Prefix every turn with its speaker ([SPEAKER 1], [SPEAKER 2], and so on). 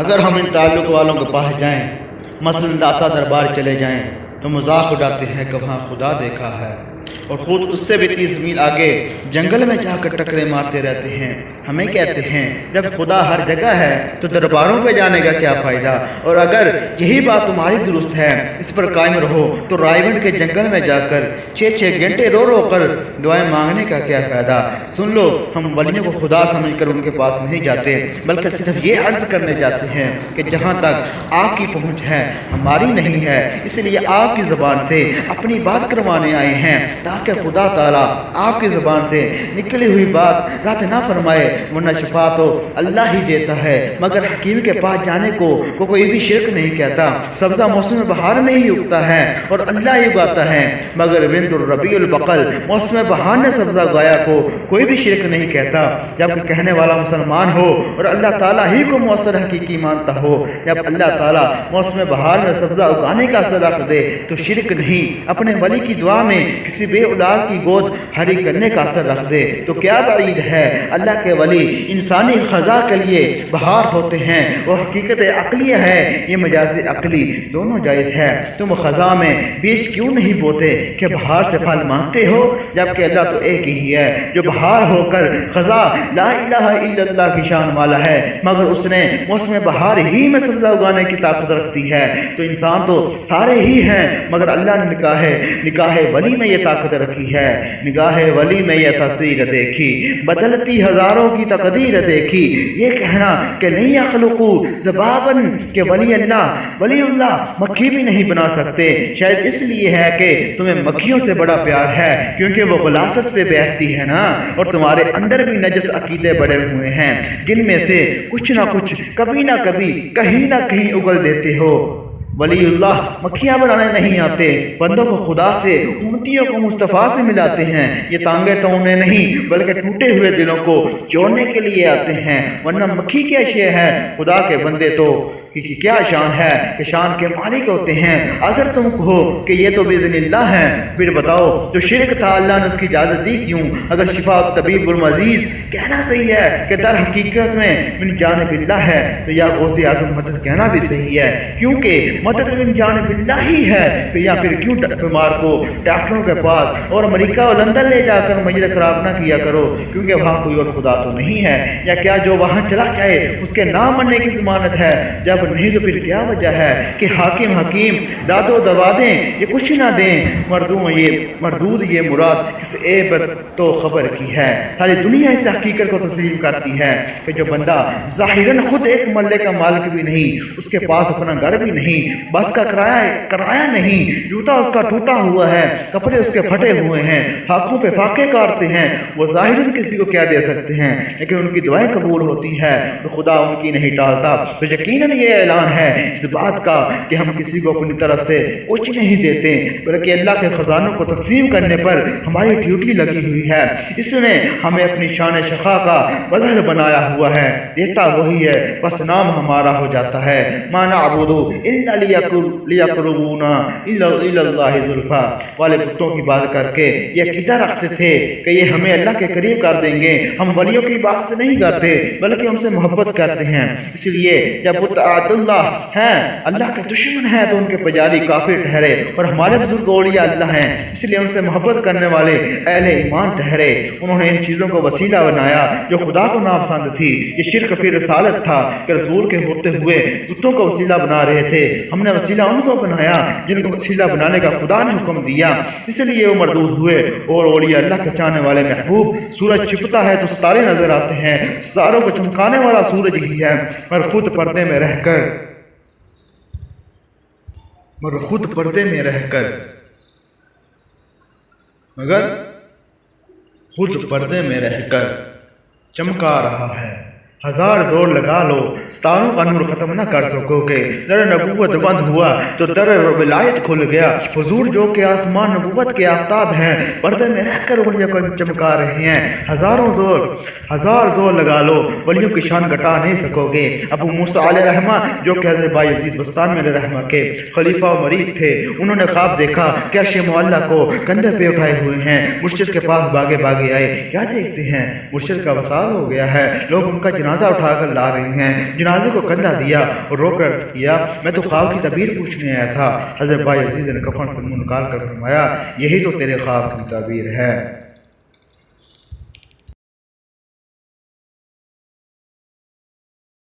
[SPEAKER 1] اگر ہم ان تعلق والوں کے پاس جائیں، مثلا داتا دربار چلے جائیں، تو مذاق اڑاتے ہیں کہ وہاں خدا دیکھا ہے، اور خود اس سے بھی 30 میل آگے جنگل میں جا کر ٹکرے مارتے رہتے ہیں۔ ہمیں کہتے ہیں جب خدا ہر جگہ ہے تو درباروں پہ جانے کا کیا فائدہ؟ اور اگر یہی بات تمہاری درست ہے، اس پر قائم رہو، تو رائے گنج کے جنگل میں جا کر 6 گھنٹے رو رو کر دعائیں مانگنے کا کیا فائدہ؟ سن لو، ہم ولیوں کو خدا سمجھ کر ان کے پاس نہیں جاتے، بلکہ صرف یہ عرض کرنے جاتے ہیں کہ جہاں تک آپ کی پہنچ ہے ہماری نہیں ہے، اس لیے آپ کی زبان سے اپنی بات کروانے آئے ہیں، تاکہ خدا تعالیٰ آپ کی زبان سے نکلی ہوئی بات رد نہ فرمائے، ورنہ شفا تو اللہ ہی دیتا ہے، مگر حکیم کے پاس جانے کو کوئی بھی شرک نہیں کہتا۔ سبزہ موسم بہار میں ہی اگتا ہے اور اللہ ہی اگاتا ہے، مگر بند الربیع البقل موسم بہار نے سبزہ اگایا کو کوئی بھی شرک نہیں کہتا۔ جب کہنے والا مسلمان ہو اور اللہ تعالیٰ ہی کو مؤثر حقیقی مانتا ہو، جب اللہ تعالیٰ موسم بہار میں سبزہ اگانے کا اثر رکھ دے تو شرک نہیں، اپنے ولی کی دعا میں کسی بے اولاد کی گود ہری کرنے کا اثر رکھ دے تو کیا بعید ہے؟ اللہ کے ولی انسانی خزاں کے لیے بہار ہوتے ہیں، وہ حقیقت عقلیہ ہے، یہ مجاز عقلی دونوں جائز ہے۔ تم خزاں میں بیج کیوں نہیں بوتے کہ بہار سے پھل مانگتے ہو، جبکہ اللہ تو ایک ہی ہے جو بہار ہو کر خزاں لا الہ الا اللہ کی شان والا ہے، مگر اس نے موسم بہار ہی میں سبزہ اگانے کی طاقت رکھتی ہے۔ تو انسان تو سارے ہی ہیں، مگر اللہ نے نگاہ ولی میں یہ طاقت رکھی ہے، نگاہ ولی میں یہ تصویر دیکھی، بدلتی ہزاروں کی تقدیر دیکھی۔ یہ کہنا کہ نہیں یخلقو ذباباً کہ ولی اللہ مکھی بھی نہیں بنا سکتے، شاید اس لیے ہے کہ تمہیں مکھیوں سے بڑا پیار ہے، کیونکہ وہ غلاست پہ بیٹھتی ہے نا، اور تمہارے اندر بھی نجس عقیدے بڑے ہوئے ہیں، جن میں سے کچھ نہ کچھ کبھی نہ کبھی کہیں نہ کہیں اگل دیتے ہو۔ ولی اللہ مکھیاں بنانے نہیں آتے، بندوں کو خدا سے، امتیوں کو مصطفیٰ سے ملاتے ہیں، یہ تانگے ٹونے نہیں بلکہ ٹوٹے ہوئے دلوں کو جوڑنے کے لیے آتے ہیں، ورنہ مکھی کیا شے ہے؟ خدا کے بندے تو کی کیا شان ہے کہ شان کے مالک ہوتے ہیں۔ اگر تم کہو کہ یہ تو بإذن اللہ ہے، پھر بتاؤ جو شرک تھا اللہ نے اس کی اجازت دی کیوں؟ اگر شفا طبیب المعزیز کہنا صحیح ہے کہ در حقیقت میں من جانب اللہ ہے، تو یا غوث اعظم مدد کہنا بھی صحیح ہے، کیونکہ مدد من جانب اللہ ہی ہے، یا پھر کیوں بیمار کو ڈاکٹروں کے پاس اور امریکہ اور لندن لے جا کر میت خراب نہ کیا کرو، کیونکہ وہاں کوئی اور خدا تو نہیں ہے؟ یا کیا جو وہاں چلا جائے اس کے نام مننے کی ضمانت ہے؟ جب نہیں تو پھر کیا وجہ ہے کہ حکیم داد و دوا دیں یہ کچھ نہ دیں، مردود یہ مراد کس عیب تو خبر کی ہے۔ ساری دنیا اس حقیقت کو تسلیم کرتی ہے کہ جو بندہ ظاہراً خود ایک ملے کا مالک بھی نہیں، اس کے پاس اپنا گھر بھی نہیں، بس کا کرایہ نہیں، جوتا اس کا ٹوٹا ہوا ہے، کپڑے اس کے پھٹے ہوئے ہیں، ہاتھوں پہ فاقے کاٹتے ہیں، وہ ظاہراً کسی کو کیا دے سکتے ہیں، لیکن ان کی دعائیں قبول ہوتی ہے تو خدا ان کی نہیں ٹالتا۔ تو یقیناً یہ اعلان ہے اس بات کا کہ ہم کسی کو اپنی طرف سے کچھ نہیں دیتے، بلکہ اللہ کے خزانوں کو تقسیم کرنے پر ہماری ڈیوٹی لگی ہوئی ہے۔ اس نے ہمیں اپنی شان شخا کا مظہر بنایا ہوا ہے، دیتا وہی ہے، بس نام ہمارا ہو جاتا ہے۔ ما نعبد الا لیقربونا الی اللہ زلفیٰ والے بتوں کی بات کر کے یہ عقیدہ رکھتے تھے کہ یہ ہمیں اللہ کے قریب کر دیں گے۔ ہم ولیوں کی بات نہیں کرتے بلکہ ان سے محبت کرتے ہیں، اس لیے جب بت اللہ ہیں، اللہ کے دشمن ہیں، تو ان کے پجاری کافر ٹھہرے، اور ہمارے بزرگ اولیاء اللہ ہیں، اس لیے ان سے محبت کرنے والے اہل ایمان ٹھہرے۔ انہوں نے ان چیزوں کو وسیلہ بنایا جو خدا کو ناپسند تھی۔ یہ شرک فی رسالت تھا کہ رسول کے ہوتے ہوئے بتوں کو وسیلہ بنا رہے تھے۔ ہم نے وسیلہ ان کو بنایا جن کو وسیلہ بنانے کا خدا نے حکم دیا، اس لیے وہ مردود ہوئے۔ اور اولیاء اللہ کے چاہنے والے محبوب، سورج چھپتا ہے تو ستارے نظر آتے ہیں، ستاروں کو چمکانے والا سورج ہی ہے، اور خود پردے میں رہ کر چمکا رہا ہے۔ ہزار زور لگا لو ستاروں کا نور ختم نہ کر سکو گے۔ در نبوت بند ہوا تو در ولایت کھل گیا۔ حضور جو کہ آسمان نبوت کے آفتاب ہیں، پردے میں رہ کر ولیوں کو چمکا رہے ہیں۔ ہزار زور لگا لو، ولیوں کی شان گھٹا نہیں سکو گے۔ ابو موسیٰ علیہ رحمہ جو کہ حضرت بایزید بستامی علیہ رحمہ کے خلیفہ و مرید تھے، انہوں نے خواب دیکھا کہ عرش معلیٰ کو کندھے پہ اٹھائے ہوئے ہیں۔ مرشد کے پاس بھاگے آئے، کیا دیکھتے ہیں؟ مرشد کا وصال ہو گیا ہے، لوگ ان کا جنازہ اٹھا کر لا رہی ہیں۔ جنازے کو کندھا دیا اور رو کر عرض کیا میں تو خواب کی تعبیر پوچھنے آیا تھا۔ حضرت بایزید نے کفن سے منہ نکال کر فرمایا یہی تو تیرے خواب کی تعبیر ہے۔